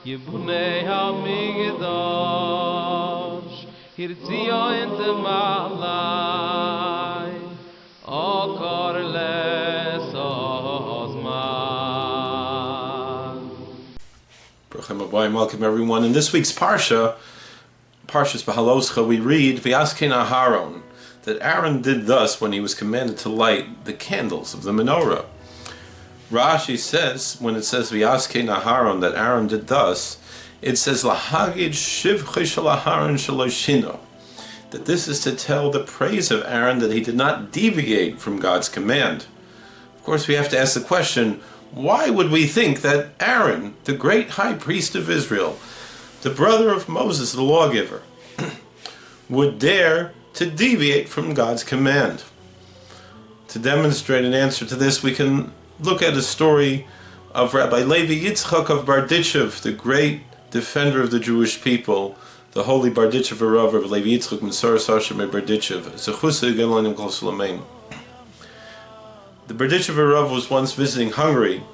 Yibunei HaMikdash Hirtzio Inte Malai Okor Les Ozman. Baruch Hashem, welcome everyone. In this week's Parshas Behaalosecha, we read V'yaskein Aharon, that Aaron did thus when he was commanded to light the candles of the Menorah. Rashi says, when it says V'yaskein Aharon, that Aaron did thus, it says Lahagid Shivcha Shel Aharon Shelo Shino, that this is to tell the praise of Aaron that he did not deviate from God's command. Of course, we have to ask the question, why would we think that Aaron, the great high priest of Israel, the brother of Moses, the lawgiver, would dare to deviate from God's command? To demonstrate an answer to this, we can look at a story of Rabbi Levi Yitzchok of Berditchev, the great defender of the Jewish people, the holy Berditchev of Levi Yitzchok Menorah Sashem Berditchev, Zechusa Gelanim Kol Sulamein. The Berditchev was once visiting Hungary,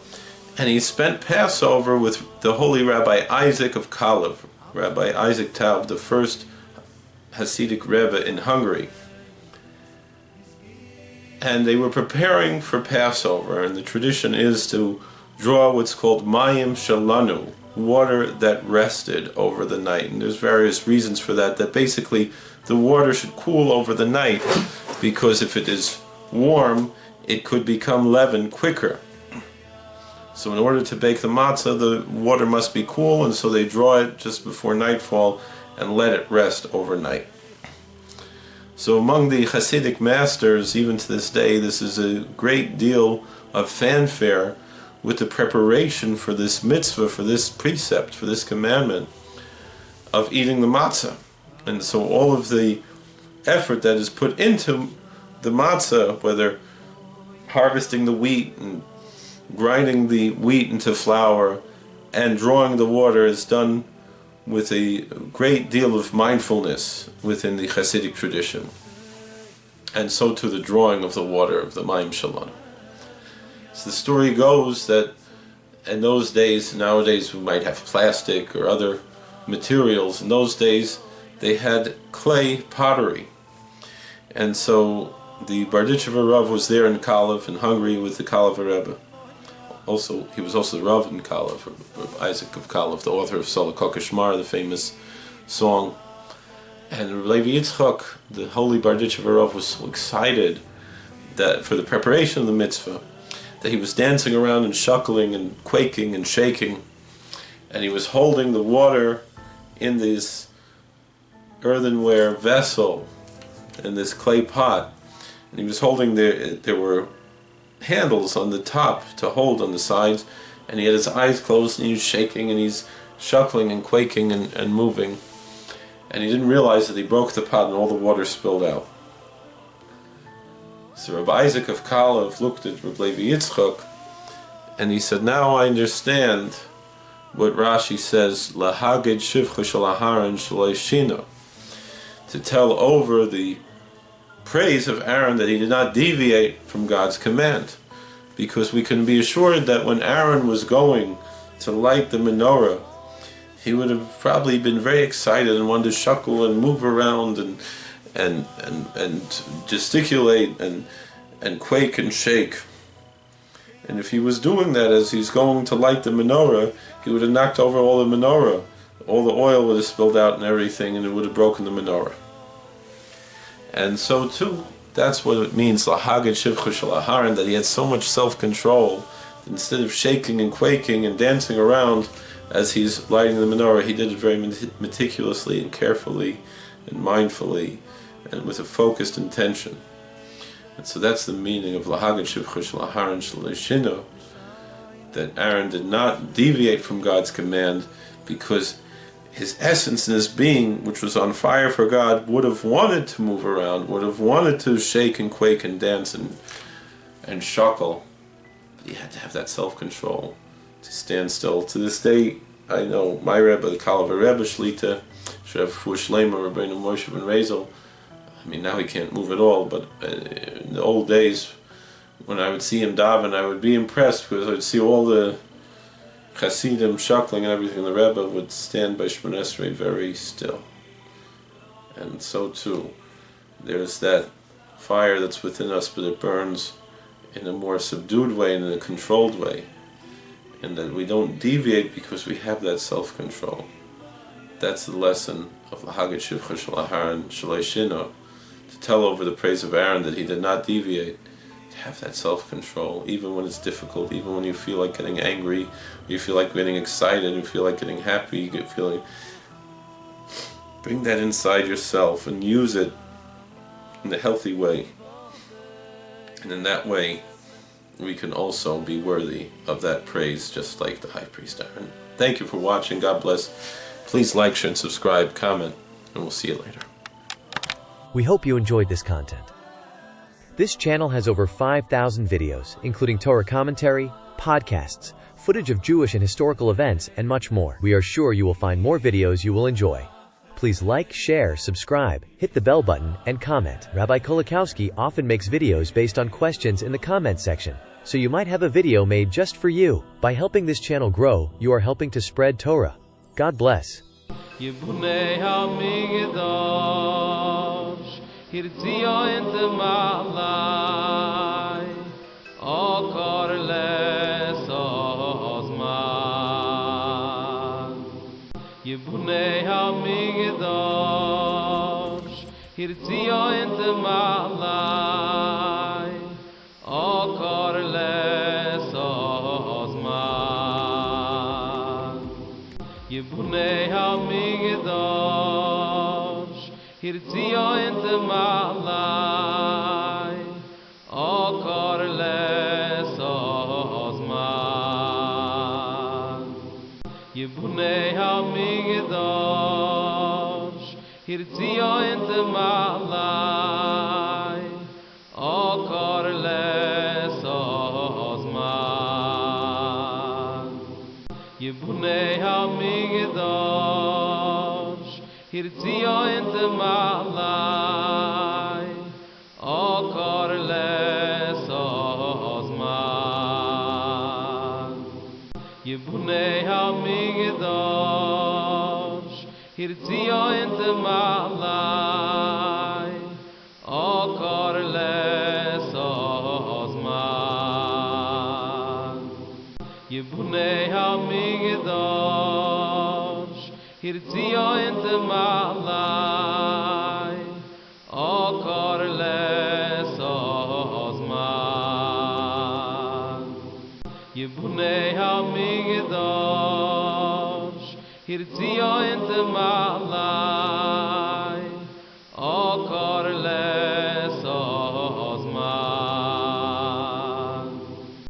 and he spent Passover with the holy Rabbi Isaac of Kalov, Rabbi Isaac Taub, the first Hasidic Rebbe in Hungary. And they were preparing for Passover, and the tradition is to draw what's called Mayim Shelanu, water that rested over the night. And there's various reasons for that, that basically the water should cool over the night, because if it is warm, it could become leaven quicker. So in order to bake the matzah, the water must be cool, and so they draw it just before nightfall and let it rest overnight. So among the Hasidic masters, even to this day, this is a great deal of fanfare with the preparation for this mitzvah, for this precept, for this commandment of eating the matzah. And so all of the effort that is put into the matzah, whether harvesting the wheat and grinding the wheat into flour and drawing the water, is done with a great deal of mindfulness within the Hasidic tradition. And so too the drawing of the water of the Mayim Shelanu. So the story goes that in those days, nowadays we might have plastic or other materials. In those days they had clay pottery. And so the Berditchev was there in Kalov in Hungary with the Kalov Rebbe. Also, he was also the Rav in Kalov, Rebbe Isaac of Kalov, the author of Solokok Shmar, the famous song. And Levi Yitzchok, the holy Berditchev was so excited that for the preparation of the mitzvah, that he was dancing around and shuckling and quaking and shaking, and he was holding the water in this earthenware vessel, in this clay pot, and he was holding there were handles on the top to hold on the sides, and he had his eyes closed and he was shaking and he's shuckling and quaking and moving, and he didn't realize that he broke the pot and all the water spilled out. So Rebbe Isaac of Kalov looked at Rebbe Levi Yitzchok and he said, now I understand what Rashi says, Lahagid Shivcha Shel Aharon Shelo Shino, to tell over the praise of Aaron that he did not deviate from God's command. Because we can be assured that when Aaron was going to light the menorah, he would have probably been very excited and wanted to shuckle and move around and gesticulate and quake and shake. And if he was doing that as he's going to light the menorah, he would have knocked over all the menorah. All the oil would have spilled out and everything, and it would have broken the menorah. And so too, that's what it means, Lahagid Shivcha Shel Aharon, that he had so much self-control. Instead of shaking and quaking and dancing around as he's lighting the menorah, he did it very meticulously and carefully and mindfully and with a focused intention. And so that's the meaning of Lahagid Shivcha Shel Aharon Shelo Shino, that Aaron did not deviate from God's command, because his essence and his being, which was on fire for God, would have wanted to move around, would have wanted to shake and quake and dance and shuckle. But he had to have that self-control, to stand still. To this day, I know my Rebbe, the Kalov Rebbe Shlita, should have Shlema, Rabbeinu Moshe ben Rezel. I mean, now he can't move at all, but in the old days, when I would see him daven, I would be impressed, because I would see all the Hasidim, Shakling and everything, the Rebbe would stand by Shemoneh Esrei very still. And so too, there's that fire that's within us, but it burns in a more subdued way and in a controlled way. And that we don't deviate because we have that self-control. That's the lesson of the Hagid Shivcha Shel Aharon Shalei Shino, to tell over the praise of Aaron that he did not deviate, to have that self-control, even when it's difficult, even when you feel like getting angry, you feel like getting excited, you feel like getting happy, you get feeling. Bring that inside yourself and use it in a healthy way. And in that way, we can also be worthy of that praise, just like the high priest Aaron. Thank you for watching. God bless. Please like, share, and subscribe, comment, and we'll see you later. We hope you enjoyed this content. This channel has over 5,000 videos, including Torah commentary, podcasts, footage of Jewish and historical events, and much more. We are sure you will find more videos you will enjoy. Please like, share, subscribe, hit the bell button, and comment. Rabbi Kolakowski often makes videos based on questions in the comment section, so you might have a video made just for you. By helping this channel grow, you are helping to spread Torah. God bless. Yibunei HaMikdash, Hirtzia ente malai, Okar les ozman. Yibunei HaMikdash, Hirtzia ente malai, Okar les ozman. Yibunei HaMikdash, Hirtzia ente malai, Okar les ozman. Yibunei HaMikdash, Hirtzia ente malai, Okar les ozman. Yibunei HaMikdash, Hirtzia ente malai, Okar les ozman. Yibunei HaMikdash, Hirtzia ente malai, Okar les ozman. Yibunei HaMikdash, Hirtzia ente malai, Okar les ozman. Yibunei HaMikdash, Hirtzia ente malai, Okar les